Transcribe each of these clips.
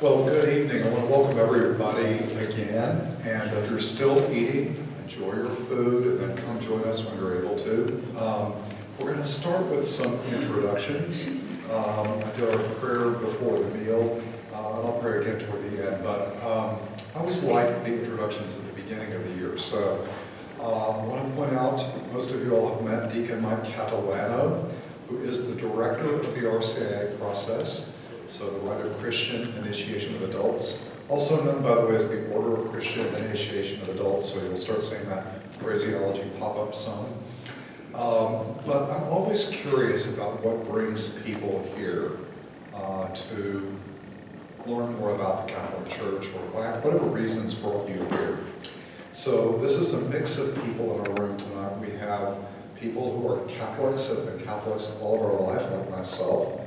Well, good evening. I want to welcome everybody again. And if you're still eating, enjoy your food and then come join us when you're able to. We're going to start with some introductions. I did our prayer before the meal. And I'll pray again toward the end. But I always like the introductions at the beginning of the year. So I want to point out, most of you all have met Deacon Mike Catalano, who is the director of the RCIA process. So the Rite of Christian Initiation of Adults, also known, by the way, as the Order of Christian Initiation of Adults, so you'll start seeing that phraseology pop up some. But I'm always curious about what brings people here to learn more about the Catholic Church, or whatever reasons brought you here. So this is a mix of people in our room tonight. We have people who are Catholics, have been Catholics all of our life, like myself.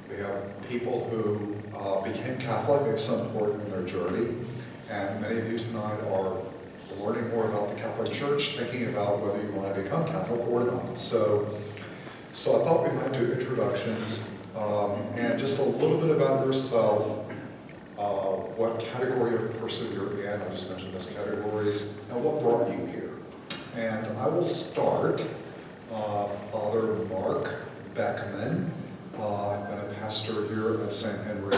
We have people who became Catholic at some point in their journey, and many of you tonight are learning more about the Catholic Church, thinking about whether you want to become Catholic or not. So I thought we might do introductions and just a little bit about yourself, what category of person you're in. I just mentioned those categories, and what brought you here. And I will start. Father Mark Beckman. I've been a pastor here at St. Henry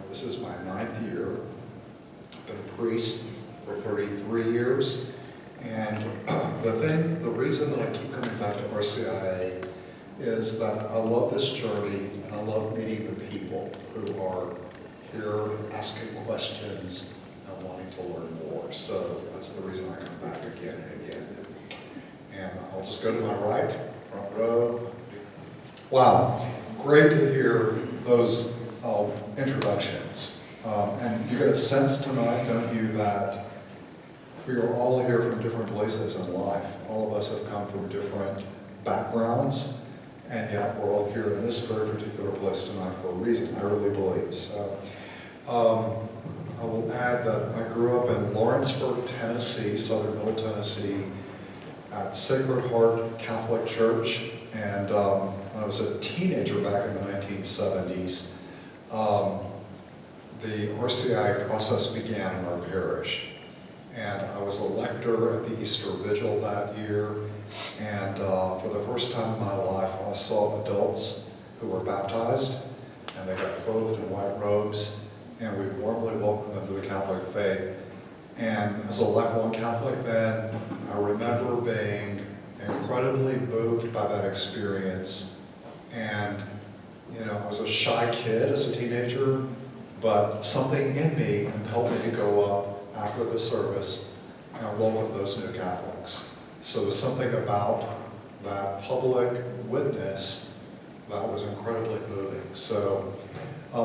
this is my 9th year. I've been a priest for 33 years. And the reason that I keep coming back to RCIA is that I love this journey and I love meeting the people who are here asking questions and wanting to learn more. So that's the reason I come back again and again. And I'll just go to my right, front row. Wow. Great to hear those introductions. And you get a sense tonight, don't you, that we are all here from different places in life. All of us have come from different backgrounds, and yet we're all here in this very particular place tonight for a reason, I really believe. So I will add that I grew up in Lawrenceburg, Tennessee, southern Middle Tennessee, at Sacred Heart Catholic Church. And when I was a teenager back in the 1970s, the RCI process began in our parish. And I was a lector at the Easter Vigil that year. And for the first time in my life, I saw adults who were baptized, and they got clothed in white robes, and we warmly welcomed them to the Catholic faith. And as a lifelong Catholic then, I remember being incredibly moved by that experience. And, you know, I was a shy kid as a teenager, but something in me impelled me to go up after the service and welcome those new Catholics. So there's something about that public witness that was incredibly moving. So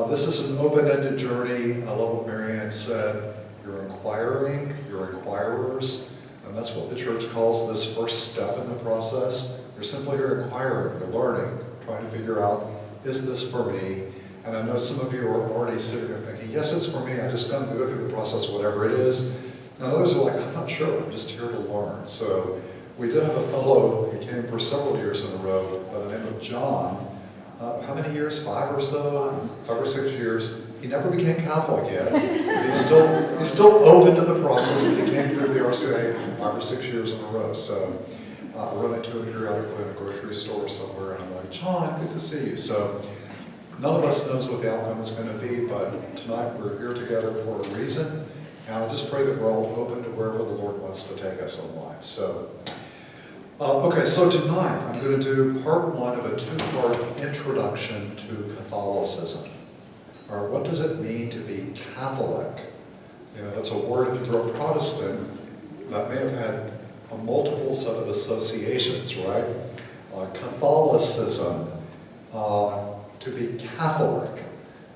this is an open-ended journey. I love what Marianne said. You're inquiring, you're inquirers, and that's what the church calls this first step in the process. You're simply here inquiring, you're learning, trying to figure out, is this for me? And I know some of you are already sitting there thinking, yes, it's for me, I just got to go through the process, whatever it is. And others are like, I'm not sure, I'm just here to learn. So we did have a fellow, he came for several years in a row, by the name of John. How many years? 5 or so? 5 or 6 years. He never became Catholic yet. He's still open to the process, but he came through the RCA 5 or 6 years in a row. So I run into him periodically in a grocery store somewhere, and I'm like, John, good to see you. So none of us knows what the outcome is going to be, but tonight we're here together for a reason, and I just pray that we're all open to wherever the Lord wants to take us in life. So. Okay, so tonight I'm going to do part 1 of a 2-part introduction to Catholicism. Or what does it mean to be Catholic? You know, that's a word, if you're a Protestant, that may have had a multiple set of associations, right? Catholicism, to be Catholic.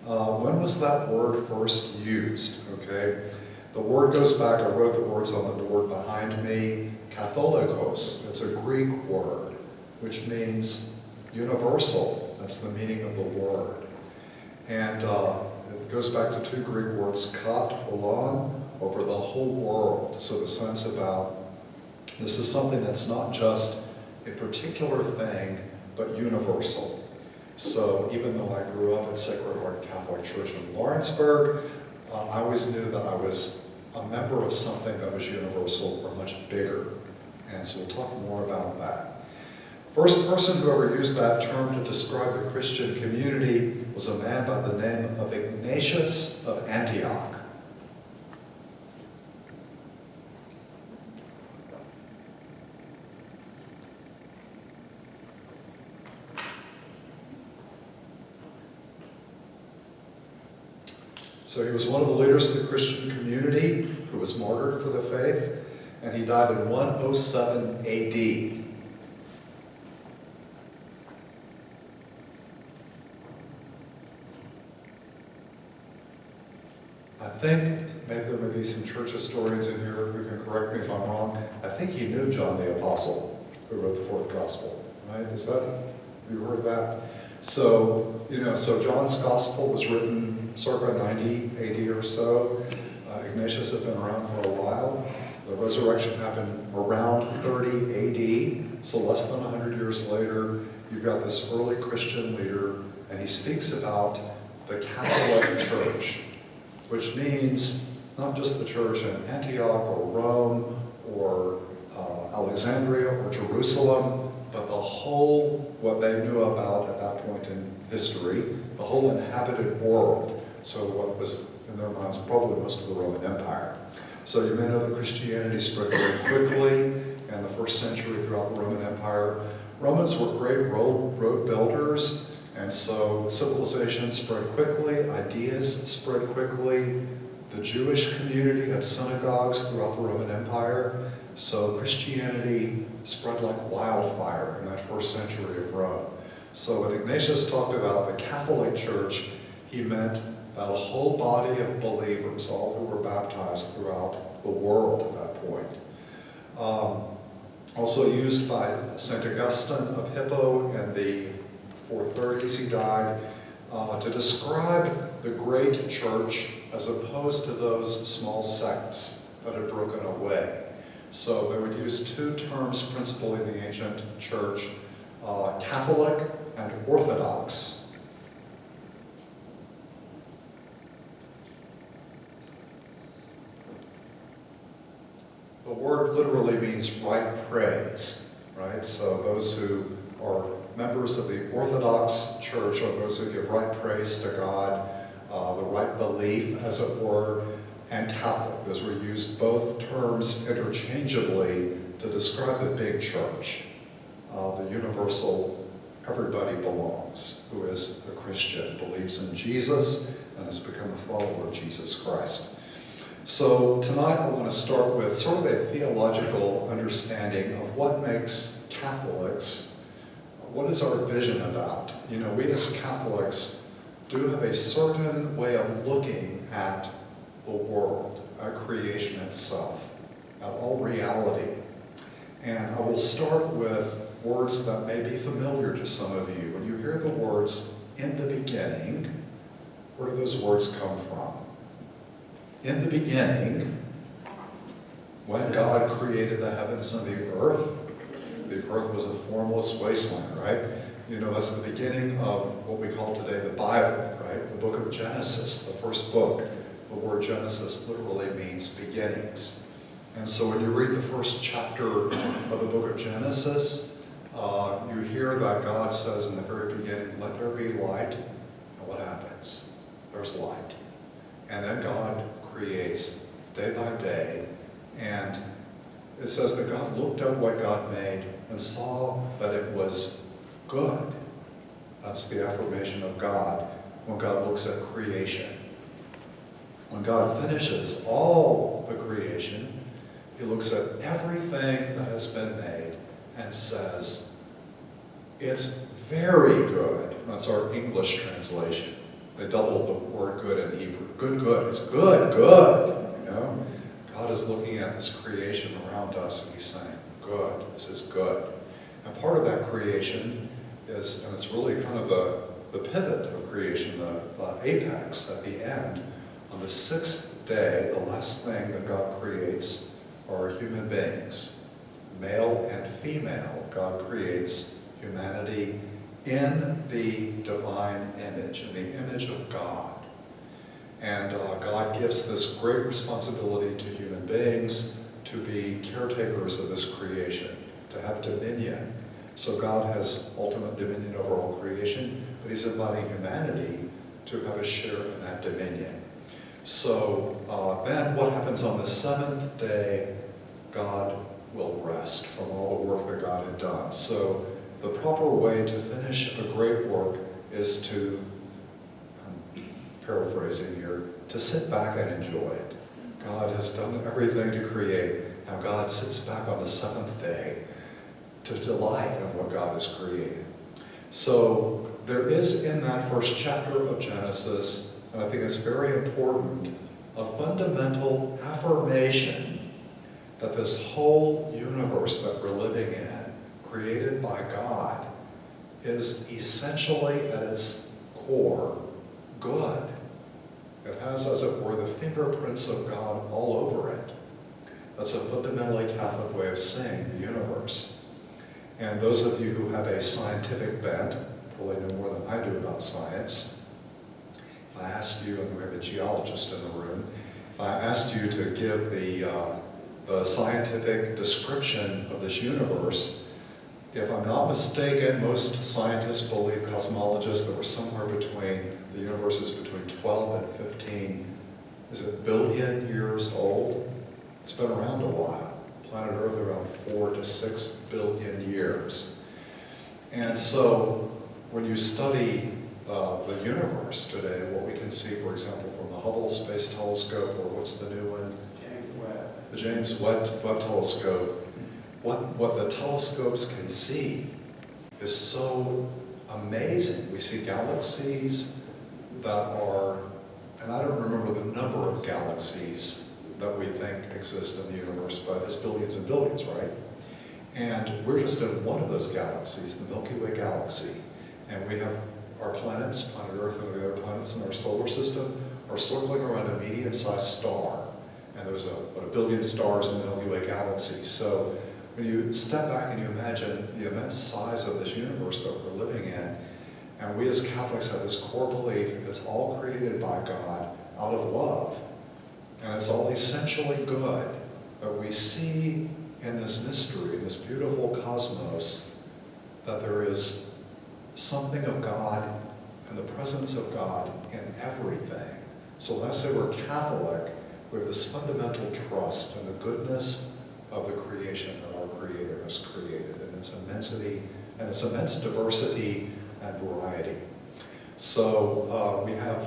When was that word first used? Okay, the word goes back, I wrote the words on the board behind me. Katholikos, it's a Greek word, which means universal. That's the meaning of the word. And it goes back to 2 Greek words, kat, holon, over the whole world. So the sense about this is something that's not just a particular thing, but universal. So even though I grew up at Sacred Heart Catholic Catholic Church in Lawrenceburg. I always knew that I was a member of something that was universal or much bigger. And so we'll talk more about that. First person who ever used that term to describe the Christian community was a man by the name of Ignatius of Antioch. So he was one of the leaders of the Christian community who was martyred for the faith, and he died in 107 AD. I think, maybe there may be some church historians in here who can correct me if I'm wrong, I think he knew John the Apostle, who wrote the fourth gospel, right? Is that, have you heard that? So, so John's gospel was written circa 90 AD or so. Ignatius had been around for a while. The resurrection happened around 30 AD, so less than 100 years later, you've got this early Christian leader, and he speaks about the Catholic Church, which means not just the church in Antioch or Rome or Alexandria or Jerusalem, but the whole, what they knew about at that point in history, the whole inhabited world. So what was, in their minds, probably most of the Roman Empire. So you may know that Christianity spread very quickly in the first century throughout the Roman Empire. Romans were great road builders, and so civilization spread quickly, ideas spread quickly. The Jewish community had synagogues throughout the Roman Empire, so Christianity spread like wildfire in that first century of Rome. So when Ignatius talked about the Catholic Church, he meant that a whole body of believers, all who were baptized throughout the world at that point. Also used by St. Augustine of Hippo in the 430s, he died, to describe the great church as opposed to those small sects that had broken away. So they would use two terms principally in the ancient church, Catholic and Orthodox. The word literally means right praise, right? So those who are members of the Orthodox Church are those who give right praise to God, the right belief, as it were, and Catholic. Those were used both terms interchangeably to describe the big church, the universal, everybody belongs, who is a Christian, believes in Jesus, and has become a follower of Jesus Christ. So tonight I want to start with sort of a theological understanding of what makes Catholics, what is our vision about? You know, we as Catholics do have a certain way of looking at the world, at creation itself, at all reality. And I will start with words that may be familiar to some of you. When you hear the words, in the beginning, where do those words come from? In the beginning, when God created the heavens and the earth was a formless wasteland, right? You know, that's the beginning of what we call today the Bible, right? The book of Genesis, the first book. The word Genesis literally means beginnings. And so when you read the first chapter of the book of Genesis, you hear that God says in the very beginning, let there be light. And what happens? There's light. And then God creates day by day, and it says that God looked at what God made and saw that it was good. That's the affirmation of God when God looks at creation. When God finishes all the creation, he looks at everything that has been made and says, it's very good. That's our English translation. They doubled the word good in Hebrew. Good. It's good, you know? God is looking at this creation around us and he's saying, good, this is good. And part of that creation is, and it's really kind of the pivot of creation, the apex at the end. On the sixth day, the last thing that God creates are human beings. Male and female, God creates humanity in the divine image, in the image of God. And God gives this great responsibility to human beings to be caretakers of this creation, to have dominion. So God has ultimate dominion over all creation, but he's inviting humanity to have a share in that dominion. So then what happens on the seventh day? God will rest from all the work that God had done. So the proper way to finish a great work is to, I'm paraphrasing here, to sit back and enjoy it. God has done everything to create. Now God sits back on the seventh day to delight in what God has created. So there is in that first chapter of Genesis, and I think it's very important, a fundamental affirmation that this whole universe that we're living in, created by God, is essentially at its core good. It has, as it were, the fingerprints of God all over it. That's a fundamentally Catholic way of saying the universe. And those of you who have a scientific bent probably know more than I do about science. If I asked you, and we have a geologist in the room, if I asked you to give the scientific description of this universe, if I'm not mistaken, most scientists believe, cosmologists, that we're somewhere between, the universe is between 12 and 15, is it billion years old? It's been around a while. Planet Earth around 4 to 6 billion years. And so when you study the universe today, what we can see, for example, from the Hubble Space Telescope, or what's the new one? The James Webb Telescope, what the telescopes can see is so amazing. We see galaxies that are, and I don't remember the number of galaxies that we think exist in the universe, but it's billions and billions, right? And we're just in one of those galaxies, the Milky Way galaxy. And we have our planets, planet Earth and the other planets in our solar system, are circling around a medium-sized star. And there's a billion stars in the Milky Way galaxy. So when you step back and you imagine the immense size of this universe that we're living in, and we as Catholics have this core belief it's all created by God out of love, and it's all essentially good, that we see in this mystery, in this beautiful cosmos, that there is something of God and the presence of God in everything. So when I say we're Catholic, we have this fundamental trust in the goodness of the creation that our Creator has created, and its immensity, and its immense diversity and variety. So we have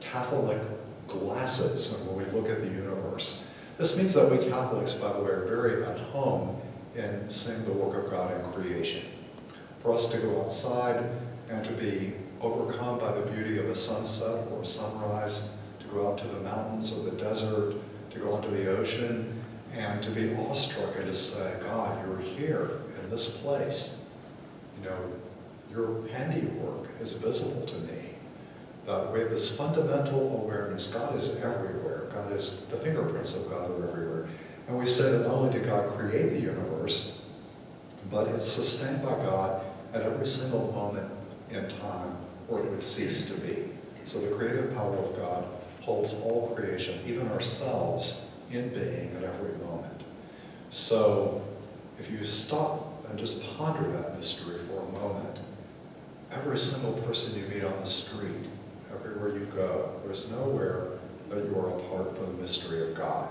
Catholic glasses when we look at the universe. This means that we Catholics, by the way, are very at home in seeing the work of God in creation. For us to go outside and to be overcome by the beauty of a sunset or a sunrise, to go out to the mountains or the desert, to go into the ocean, and to be awestruck and to say, God, you're here in this place. You know, your handiwork is visible to me. That we have this fundamental awareness, God is everywhere. God is, the fingerprints of God are everywhere. And we say that not only did God create the universe, but it's sustained by God at every single moment in time, or it would cease to be. So the creative power of God holds all creation, even ourselves, in being at every moment. So if you stop and just ponder that mystery for a moment, every single person you meet on the street, everywhere you go, there's nowhere that you are apart from the mystery of God.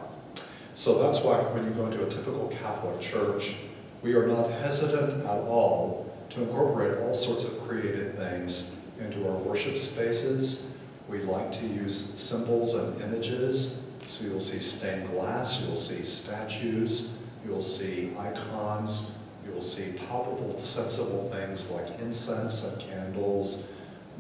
So that's why when you go into a typical Catholic church, we are not hesitant at all to incorporate all sorts of created things into our worship spaces. We like to use symbols and images. So you'll see stained glass, you'll see statues, you'll see icons, you'll see palpable, sensible things like incense and candles,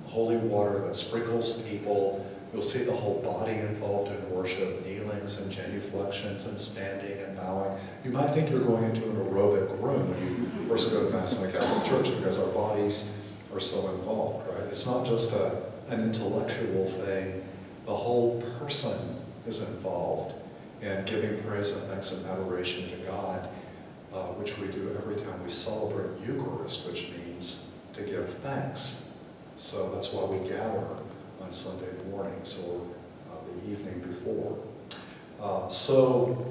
holy water that sprinkles people. You'll see the whole body involved in worship, kneelings and genuflections and standing and bowing. You might think you're going into an aerobic room when you first go to Mass in a Catholic church because our bodies are so involved, right? It's not just an intellectual thing. The whole person is involved in giving praise and thanks and adoration to God, which we do every time we celebrate Eucharist, which means to give thanks. So that's why we gather on Sunday mornings, or the evening before. So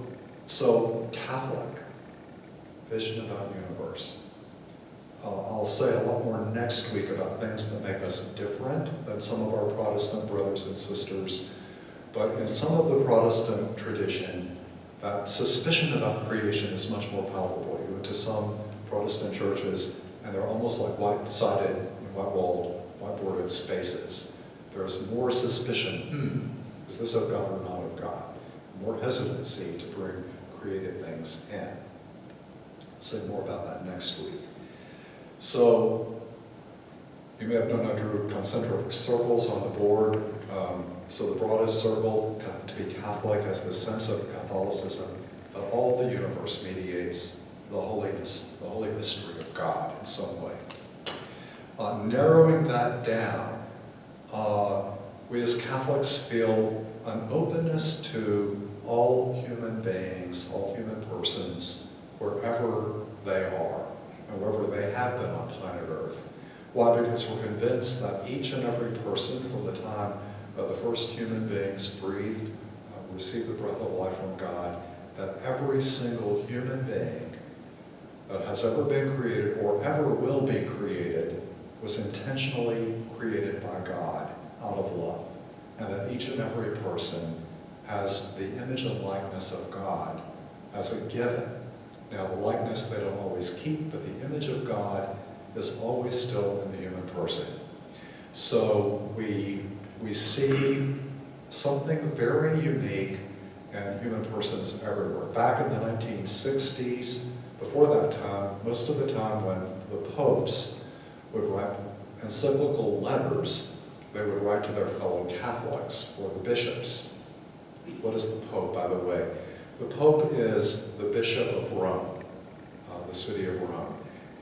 Catholic, vision about universe. I'll say a lot more next week about things that make us different than some of our Protestant brothers and sisters. But in some of the Protestant tradition, that suspicion about creation is much more palpable. You went to some Protestant churches, and they're almost like white-sided, white-walled, whiteboarded spaces. There's more suspicion, is this of God or not of God? More hesitancy to bring created things in. I'll say more about that next week. So, you may have known I drew concentric circles on the board. So the broadest circle, to be Catholic, has the sense of Catholicism that all the universe mediates the holiness, the holy mystery of God in some way. Narrowing that down, we as Catholics feel an openness to all human beings, all human persons, wherever they are, and wherever they have been on planet Earth. Why? Because we're convinced that each and every person from the time that the first human beings breathed, received the breath of life from God, that every single human being that has ever been created or ever will be created was intentionally created by God out of love. And that each and every person has the image and likeness of God as a given. Now, the likeness they don't always keep, but the image of God is always still in the human person. So we see something very unique in human persons everywhere. Back in the 1960s, before that time, most of the time when the popes would write encyclical letters, they would write to their fellow Catholics or the bishops. What is the Pope, by the way? The Pope is the Bishop of Rome, the city of Rome.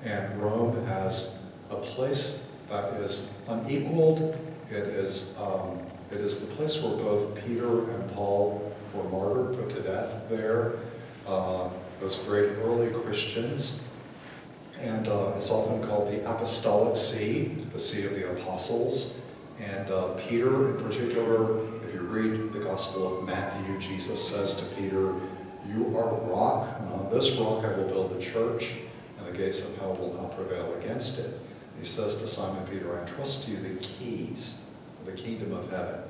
And Rome has a place that is unequaled. It is the place where both Peter and Paul were martyred, put to death there. Those great early Christians. And it's often called the Apostolic See, the See of the Apostles. And Peter, in particular, if you read the Gospel of Matthew, Jesus says to Peter, "You are a rock, and on this rock I will build the church, and the gates of hell will not prevail against it." He says to Simon Peter, "I entrust to you the keys of the kingdom of heaven."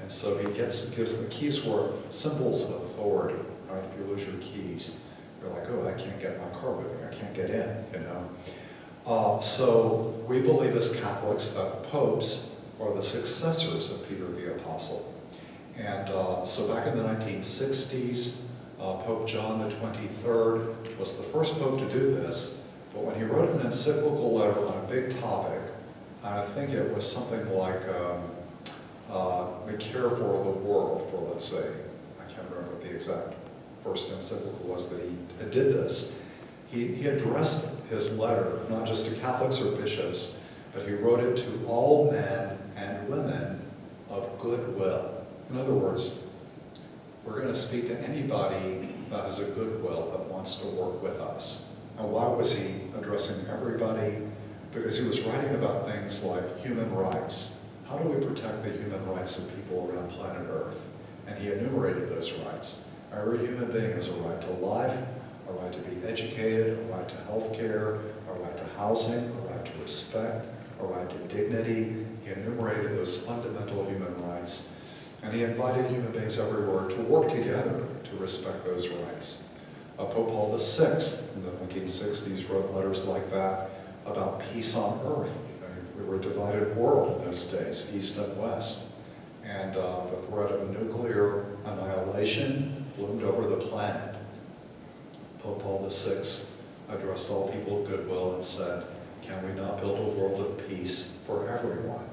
And so he gives the keys were symbols of authority. Right? If you lose your keys, you're like, "Oh, I can't get my car moving. I can't get in." You know. So we believe as Catholics that popes are the successors of Peter the Apostle. And so back in the 1960s, Pope John the 23rd was the first pope to do this. But when he wrote an encyclical letter on a big topic, I think it was something like the care for the world, for let's say, I can't remember what the exact first encyclical was that he did this. He addressed his letter not just to Catholics or bishops, but he wrote it to all men and women of goodwill. In other words, we're going to speak to anybody that has a goodwill that wants to work with us. And why was he addressing everybody? Because he was writing about things like human rights. How do we protect the human rights of people around planet Earth? And he enumerated those rights. Every human being has a right to life, a right to be educated, a right to health care, a right to housing, a right to respect, a right to dignity. He enumerated those fundamental human rights. And he invited human beings everywhere to work together to respect those rights. Pope Paul VI in the 1960s wrote letters like that about peace on earth. We were a divided world in those days, East and West. And the threat of nuclear annihilation loomed over the planet. Pope Paul VI addressed all people of goodwill and said, "Can we not build a world of peace for everyone?"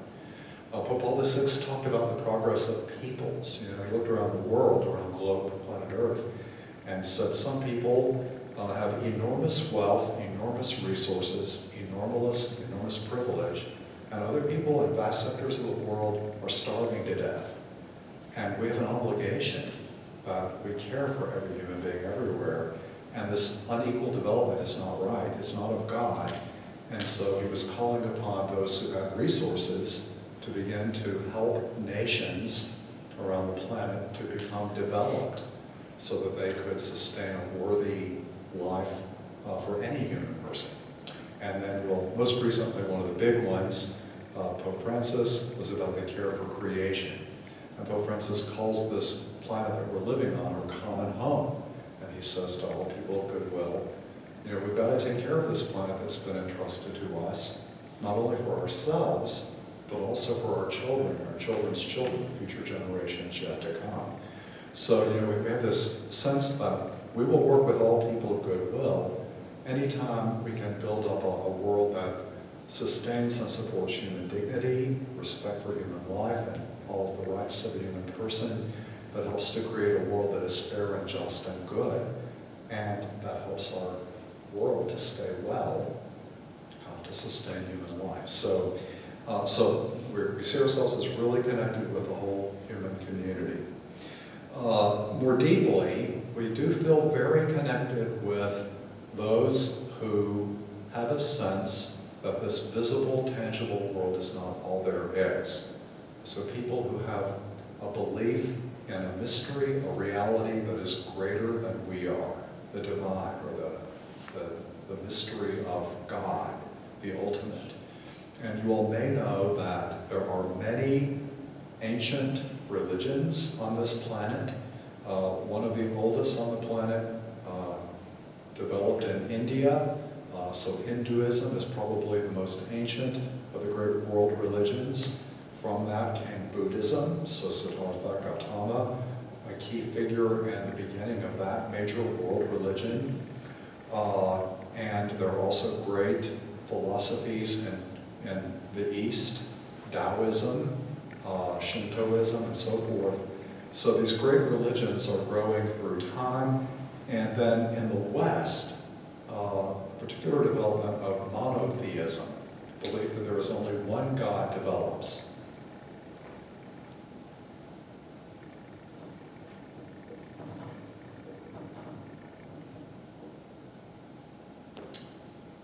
Pope Paul VI talked about the progress of peoples. You know, he looked around the world, around the globe, planet Earth, and said some people have enormous wealth, enormous resources, enormous privilege, and other people in vast sectors of the world are starving to death. And we have an obligation that we care for every human being everywhere, and this unequal development is not right, it's not of God. And so he was calling upon those who had resources to begin to help nations, to around the planet to become developed so that they could sustain a worthy life for any human person. And then, well, most recently, one of the big ones, Pope Francis, was about the care for creation. And Pope Francis calls this planet that we're living on our common home. And he says to all people of goodwill, you know, we've got to take care of this planet that's been entrusted to us, not only for ourselves, but also for our children, our children's children, future generations yet to come. So, you know, we have this sense that we will work with all people of goodwill anytime we can build up a world that sustains and supports human dignity, respect for human life, and all of the rights of the human person, that helps to create a world that is fair and just and good, and that helps our world to stay well, to sustain human life. So we see ourselves as really connected with the whole human community. More deeply, we do feel very connected with those who have a sense that this visible, tangible world is not all there is. So people who have a belief in a mystery, a reality that is greater than we are, the divine, or the mystery of God, the ultimate. And you all may know that there are many ancient religions on this planet. One of the oldest on the planet developed in India. So Hinduism is probably the most ancient of the great world religions. From that came Buddhism, so Siddhartha Gautama, a key figure in the beginning of that major world religion. And there are also great philosophies in the East, Taoism, Shintoism, and so forth. So these great religions are growing through time. And then in the West, particular development of monotheism, belief that there is only one God, develops.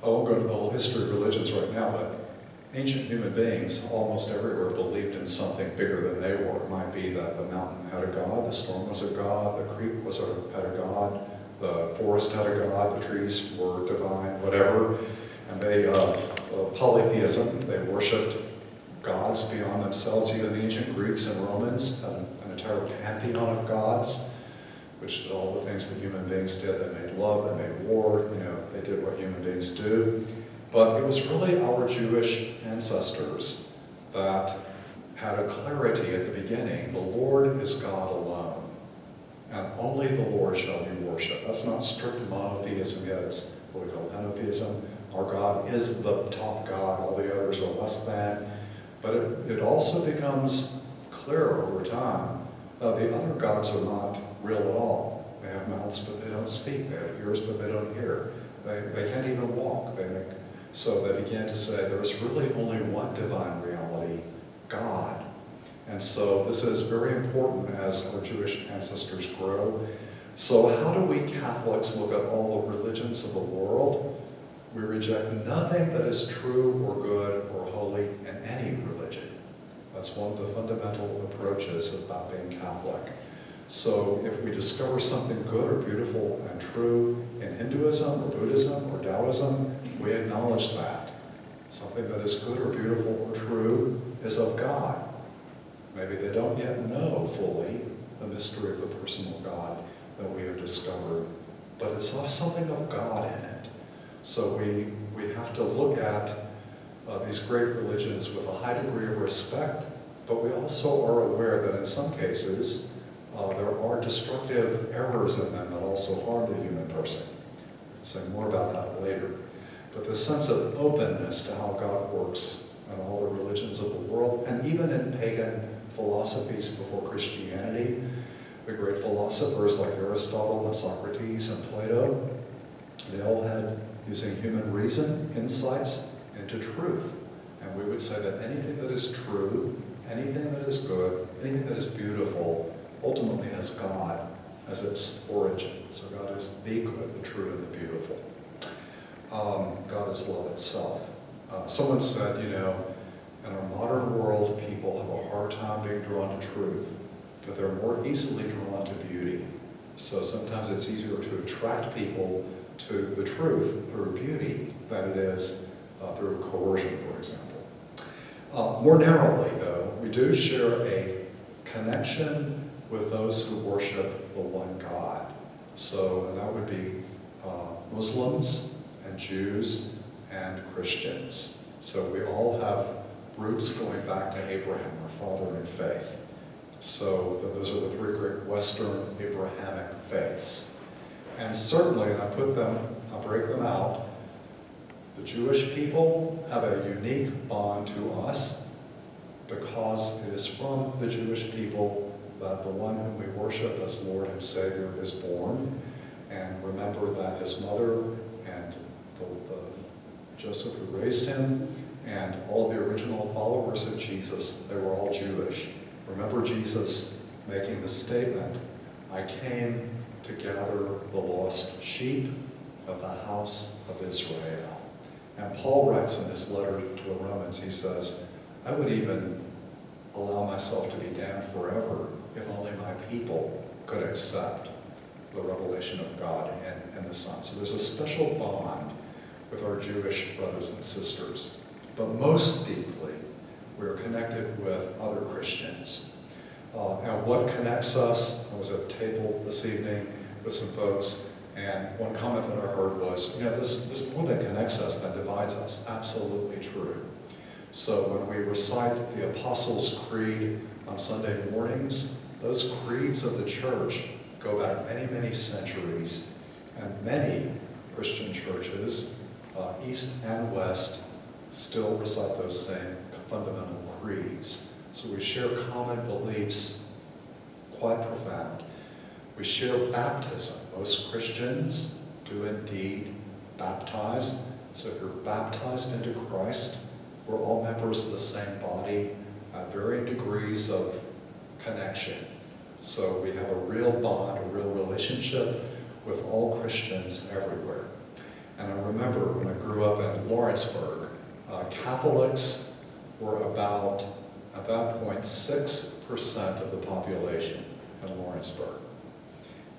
I won't go into the whole history of religions right now, but ancient human beings almost everywhere believed in something bigger than they were. It might be that the mountain had a god, the storm was a god, the creek had a god, the forest had a god, the trees were divine, whatever. And they, polytheism, they worshipped gods beyond themselves. Even the ancient Greeks and Romans had an entire pantheon of gods, which did all the things that human beings did. They made love, they made war, you know, they did what human beings do. But it was really our Jewish ancestors that had a clarity at the beginning. The Lord is God alone, and only the Lord shall you worship. That's not strict monotheism yet, it's what we call henotheism. Our God is the top God, all the others are less than. But it also becomes clear over time that the other gods are not real at all. They have mouths, but they don't speak. They have ears, but they don't hear. They can't even walk. So they began to say there is really only one divine reality, God. And so this is very important as our Jewish ancestors grow. So how do we Catholics look at all the religions of the world? We reject nothing that is true or good or holy in any religion. That's one of the fundamental approaches about being Catholic. So if we discover something good or beautiful and true in Hinduism or Buddhism or Taoism, we acknowledge that. Something that is good or beautiful or true is of God. Maybe they don't yet know fully the mystery of the personal God that we have discovered, but it's something of God in it. So we have to look at these great religions with a high degree of respect, but we also are aware that in some cases there are destructive errors in them that also harm the human person. I'll say more about that later. But the sense of openness to how God works in all the religions of the world, and even in pagan philosophies before Christianity, the great philosophers like Aristotle and Socrates and Plato, they all had, using human reason, insights into truth. And we would say that anything that is true, anything that is good, anything that is beautiful, ultimately has God as its origin. So God is the good, the true, and the beautiful. God is love itself. Someone said, you know, in our modern world, people have a hard time being drawn to truth but they're more easily drawn to beauty. So sometimes it's easier to attract people to the truth through beauty than it is through coercion, for example. More narrowly, though, we do share a connection with those who worship the one God. So that would be Muslims and Jews and Christians. So we all have roots going back to Abraham, our father in faith. So those are the three great Western Abrahamic faiths. And certainly, and I break them out, the Jewish people have a unique bond to us because it is from the Jewish people that the one whom we worship as Lord and Savior is born. And remember that his mother and Joseph who raised him and all the original followers of Jesus, they were all Jewish. Remember Jesus making the statement, I came to gather the lost sheep of the house of Israel. And Paul writes in his letter to the Romans, he says, I would even allow myself to be damned forever if only my people could accept the revelation of God and the Son. So there's a special bond with our Jewish brothers and sisters. But most deeply, we're connected with other Christians. Now, what connects us? I was at a table this evening with some folks, and one comment that I heard was, there's more that connects us than divides us. Absolutely true. So when we recite the Apostles' Creed on Sunday mornings, those creeds of the church go back many, many centuries, and many Christian churches, East and West, still recite those same fundamental creeds. So we share common beliefs, quite profound. We share baptism. Most Christians do indeed baptize. So if you're baptized into Christ, we're all members of the same body at varying degrees of connection. So we have a real bond, a real relationship with all Christians everywhere. And I remember when I grew up in Lawrenceburg, Catholics were about, at that point, 6% of the population in Lawrenceburg.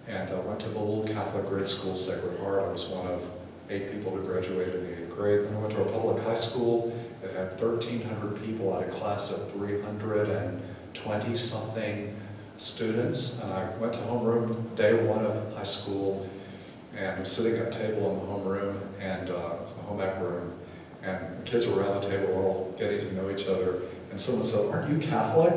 And I went to the little Catholic grade school, Sacred Heart. I was one of 8 people who graduated in the 8th grade. Then I went to a public high school. It had 1,300 people out of class of 320-something students. And I went to homeroom day 1 of high school and was sitting at a table in the homeroom, and it was the home ec room. And the kids were around the table, we're all getting to know each other. And someone said, aren't you Catholic?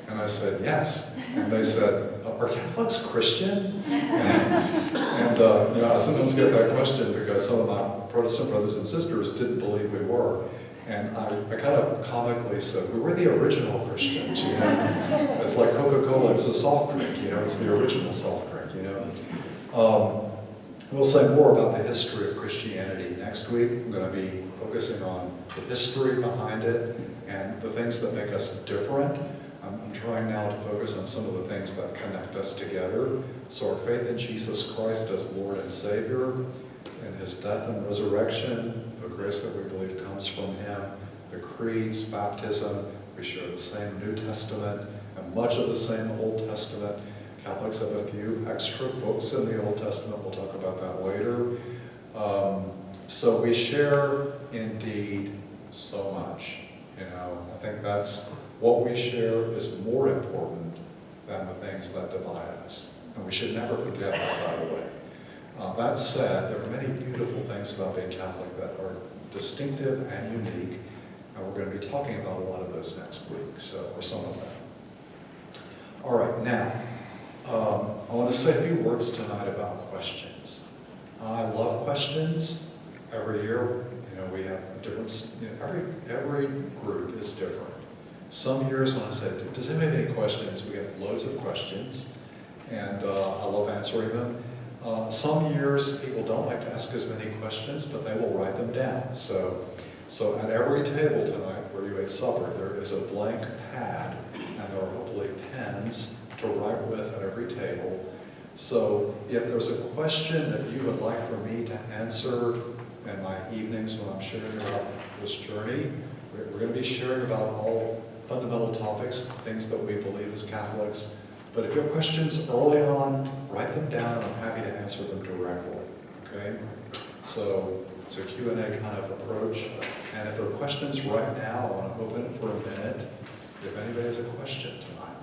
And I said, yes. And they said, are Catholics Christian? And I sometimes get that question because some of my Protestant brothers and sisters didn't believe we were. And I kind of comically said, we were the original Christians, It's like Coca-Cola is a soft drink, it's the original soft drink, We'll say more about the history of Christianity next week. I'm going to be focusing on the history behind it and the things that make us different. I'm trying now to focus on some of the things that connect us together. So our faith in Jesus Christ as Lord and Savior, in his death and resurrection, the grace that we believe comes from him, the creeds, baptism, we share the same New Testament and much of the same Old Testament. Catholics have a few extra books in the Old Testament. We'll talk about that later. So we share indeed so much. I think that's what we share is more important than the things that divide us. And we should never forget that, by the way. That said, there are many beautiful things about being Catholic that are distinctive and unique, and we're going to be talking about a lot of those next week, or some of them. All right, now, I want to say a few words tonight about questions. I love questions. Every year, we have different, every group is different. Some years when I said, does anybody have any questions? We get loads of questions, and I love answering them. Some years people don't like to ask as many questions, but they will write them down. So at every table tonight where you ate supper, there is a blank pad, and there are hopefully pens to write with at every table. So if there's a question that you would like for me to answer in my evenings when I'm sharing about this journey, we're going to be sharing about all fundamental topics, things that we believe as Catholics, But if you have questions early on, write them down, and I'm happy to answer them directly, okay? So it's a Q&A kind of approach. And if there are questions right now, I want to open it for a minute. If anybody has a question tonight.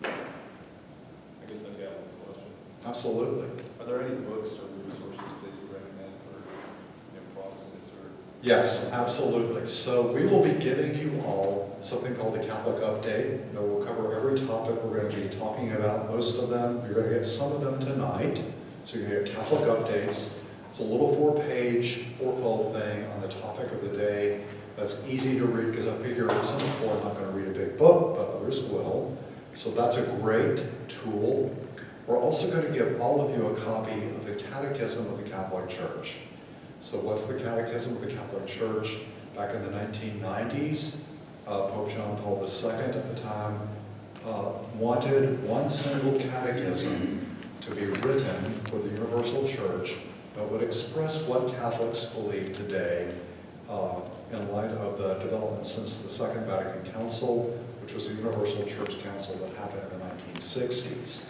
I guess I got one question. Absolutely. Are there any books or resources that you recommend for Protestants or? Yes, absolutely. So we will be giving you all something called the Catholic Update. That will cover every topic we're going to be talking about. Most of them, you're going to get some of them tonight. So you're going to get Catholic Updates. It's a little four-page, fourfold thing on the topic of the day. That's easy to read because I figure some people are not going to read a big book, but others will. So that's a great tool. We're also going to give all of you a copy of the Catechism of the Catholic Church. So what's the Catechism of the Catholic Church? Back in the 1990s, Pope John Paul II at the time wanted one single catechism to be written for the universal church that would express what Catholics believe today in light of the development since the Second Vatican Council, which was a universal church council that happened in the 1960s.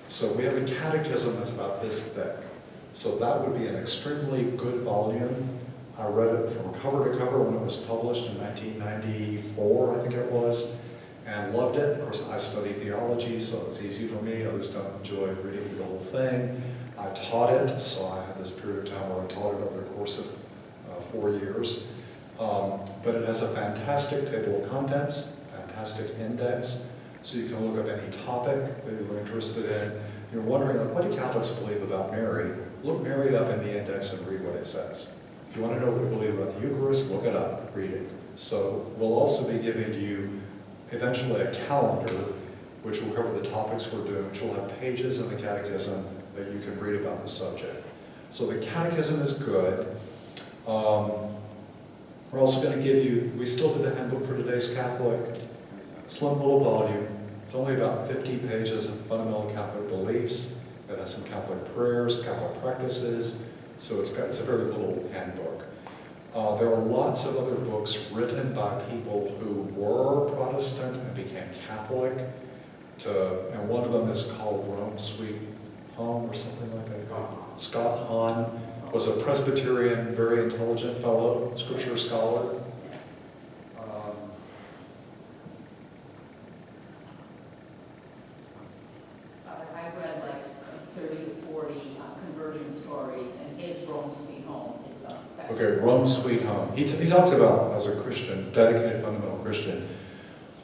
So we have a catechism that's about this thick. So that would be an extremely good volume. I read it from cover to cover when it was published in 1994, I think it was, and loved it. Of course, I study theology, so it was easy for me. Others don't enjoy reading through the whole thing. I taught it, so I had this period of time where I taught it over the course of 4 years. But it has a fantastic table of contents, fantastic index, so you can look up any topic that you're interested in. You're wondering, like, what do Catholics believe about Mary? Look Mary up in the index and read what it says. If you want to know what we believe about the Eucharist, look it up, read it. So we'll also be giving you eventually a calendar which will cover the topics we're doing, which will have pages in the Catechism that you can read about the subject. So the Catechism is good. We're also going to give you, we still do the handbook for today's Catholic, slim little volume. It's only about 50 pages of fundamental Catholic beliefs. It has some Catholic prayers, Catholic practices, so it's a very little handbook. There are lots of other books written by people who were Protestant and became Catholic, and one of them is called Rome Sweet Home or something like that. Scott Hahn was a Presbyterian, very intelligent fellow, scripture scholar. I read like 30 to 40 conversion stories, and his Rome Sweet Home is the best. Okay, Rome Sweet Home. He talks about, as a Christian, dedicated fundamental Christian,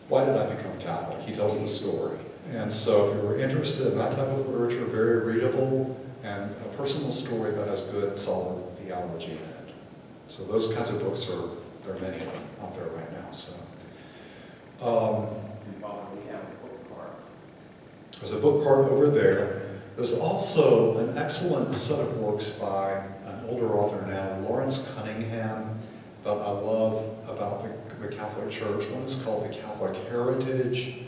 why did I become Catholic? He tells the story. And so if you were interested in that type of literature, very readable, and a personal story that has good, solid theology in it. So those kinds of books there are many of them out there right now. So We have a book card. there's a book card over there. There's also an excellent set of works by an older author now, Lawrence Cunningham, that I love about the Catholic Church. One is called The Catholic Heritage,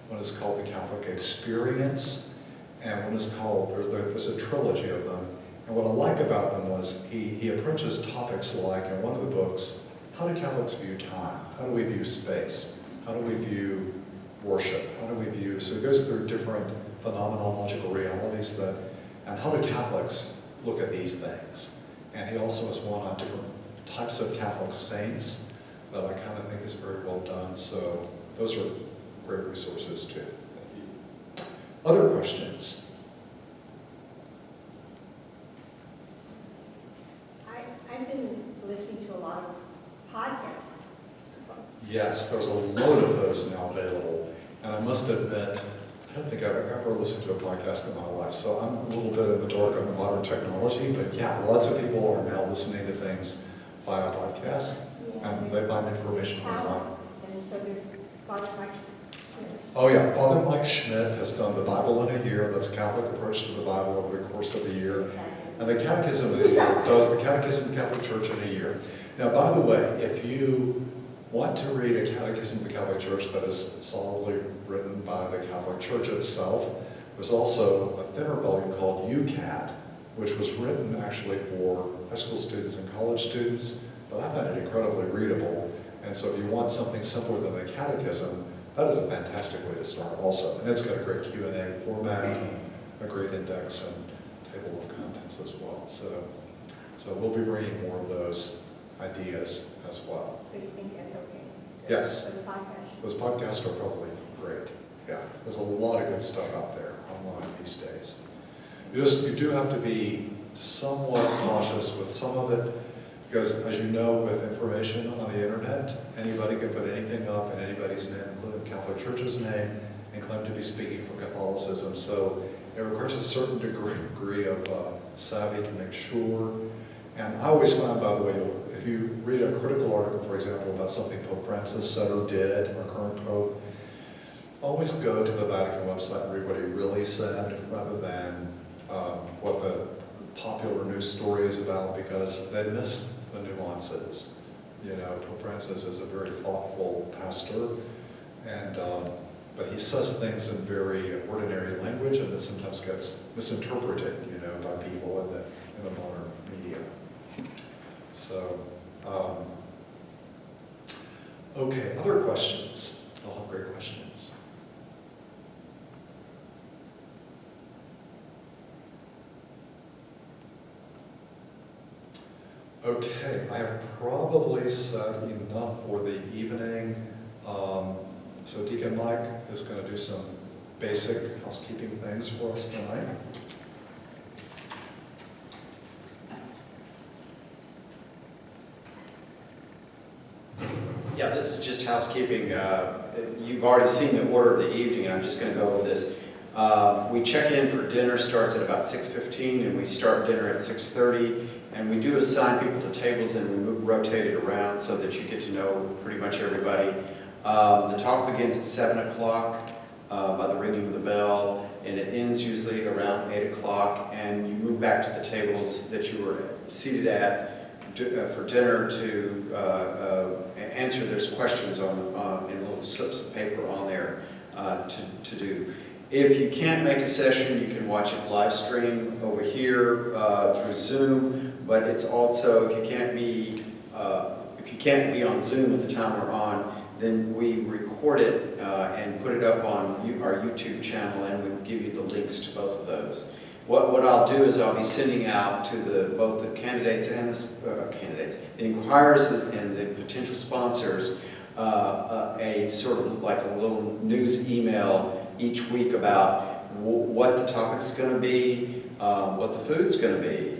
one is called The Catholic Experience, and one is called, there's a trilogy of them. And what I like about them was he approaches topics like, in one of the books, how do Catholics view time? How do we view space? How do we view worship? How do we view, so it goes through different phenomenological realities and how do Catholics look at these things? And he also has one on different types of Catholic saints that I kind of think is very well done. So those are great resources too. Other questions? I've been listening to a lot of podcasts. Yes, there's a load of those now available. And I must admit, I don't think I've ever listened to a podcast in my life, so I'm a little bit in the dark on the modern technology, but yeah, lots of people are now listening to things via podcasts, and they find information online. And so there's Father Mike. Oh yeah, Father Mike Schmidt has done the Bible in a year. That's a Catholic approach to the Bible over the course of the year. And the Catechism of the Year does the Catechism of the Catholic Church in a year. Now, by the way, if you want to read a Catechism of the Catholic Church that is solidly written by the Catholic Church itself, there's also a thinner volume called UCAT, which was written actually for high school students and college students, but I find it incredibly readable. And so if you want something simpler than the Catechism, that is a fantastic way to start also. And it's got a great Q&A format, a great index and table of contents as well. So we'll be bringing more of those ideas as well. So you think that's okay? Yes. For the podcast? Those podcasts are probably great. Yeah, there's a lot of good stuff out there online these days. You do have to be somewhat cautious with some of it, because as you know, with information on the internet, anybody can put anything up in anybody's name, including Catholic Church's name, and claim to be speaking for Catholicism. So it requires a certain degree of savvy to make sure. And I always find, by the way, if you read a critical article, for example, about something Pope Francis said or did, or current Pope, always go to the Vatican website and read what he really said, rather than what the popular news story is about, because they miss the nuances. You know, Pope Francis is a very thoughtful pastor, and but he says things in very ordinary language, and it sometimes gets misinterpreted, you know, by people in the modern media. So, okay, other questions? I'll have great questions. Okay, I have probably said enough for the evening. So Deacon Mike is going to do some basic housekeeping things for us tonight. Yeah, this is just housekeeping. You've already seen the order of the evening, and I'm just going to go over this. We check in for dinner, starts at about 6:15, and we start dinner at 6:30. And we do assign people to tables, and we rotate it around so that you get to know pretty much everybody. The talk begins at 7 o'clock by the ringing of the bell, and it ends usually around 8 o'clock, and you move back to the tables that you were seated at for dinner to answer. There's questions on in little slips of paper on there to do. If you can't make a session, you can watch it live stream over here through Zoom. But it's also, if you can't be on Zoom at the time we're on, then we record it and put it up on our YouTube channel, and we give you the links to both of those. What I'll do is I'll be sending out to both the candidates and the inquirers and the potential sponsors a sort of like a little news email each week about what the topic's going to be, what the food's going to be,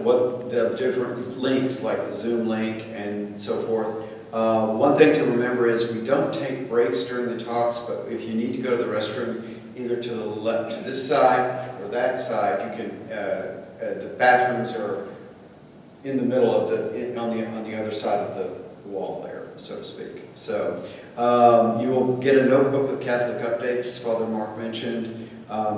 what the different links like the Zoom link and so forth. One thing to remember is we don't take breaks during the talks, but if you need to go to the restroom, either to the left, to this side or that side, you can. The bathrooms are in the middle of on the other side of the wall there, so to speak. So you will get a notebook with Catholic updates, as Father Mark mentioned.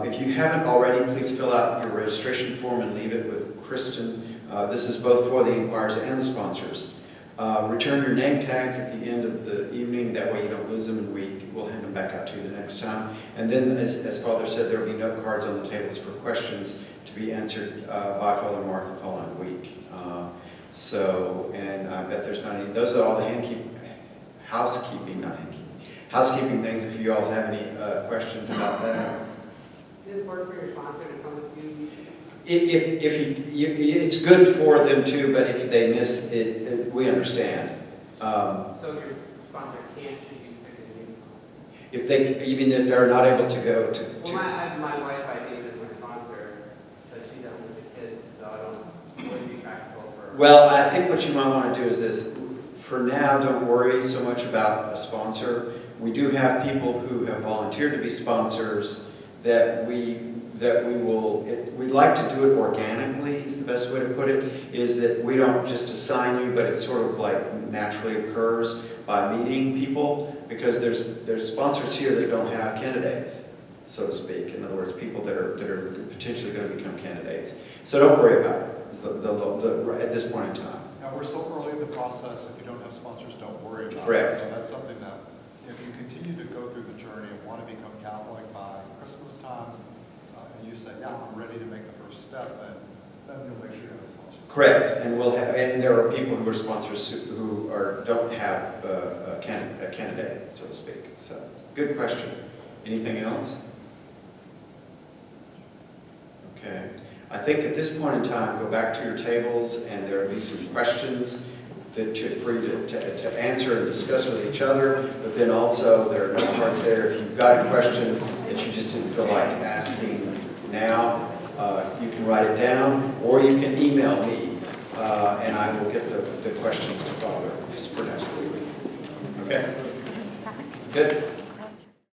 If you haven't already, please fill out your registration form and leave it with Kristen. This is both for the inquirers and the sponsors. Return your name tags at the end of the evening, that way you don't lose them, and we'll hand them back out to you the next time. And then, as Father said, there will be note cards on the tables for questions to be answered by Father Mark the following week. And I bet there's not any. Those are all the housekeeping things. If you all have any questions about that. Is it important for your sponsor to come with you? It's good for them too, but if they miss it, we understand. So if your sponsor can't, should you pick a new sponsor? If they, you mean that they're not able to go to? Well, my wife, I think, is my sponsor, but she doesn't with the kids, so I don't, wouldn't be practical for her. Well, I think what you might want to do is this. For now, don't worry so much about a sponsor. We do have people who have volunteered to be sponsors that we'd like to do it organically, is the best way to put it, is that we don't just assign you, but it sort of like naturally occurs by meeting people, because there's sponsors here that don't have candidates, so to speak. In other words, people that are potentially going to become candidates. So don't worry about it at this point in time. Now, we're so early in the process, if you don't have sponsors, don't worry about Correct. it. So that's something that, if you continue to go through the journey and want to become Catholic by Christmas time, and you say, yeah, I'm ready to make the first step, then you'll make sure you have a sponsor. Correct, and we'll have, and there are people who are sponsors who don't have a candidate, so to speak. So, good question. Anything else? Okay. I think at this point in time, go back to your tables, and there will be some questions that you're free to answer and discuss with each other, but then also there are note cards there. If you've got a question that you just didn't feel like asking now, you can write it down, or you can email me, and I will get the questions to Father for next week. Okay? Good?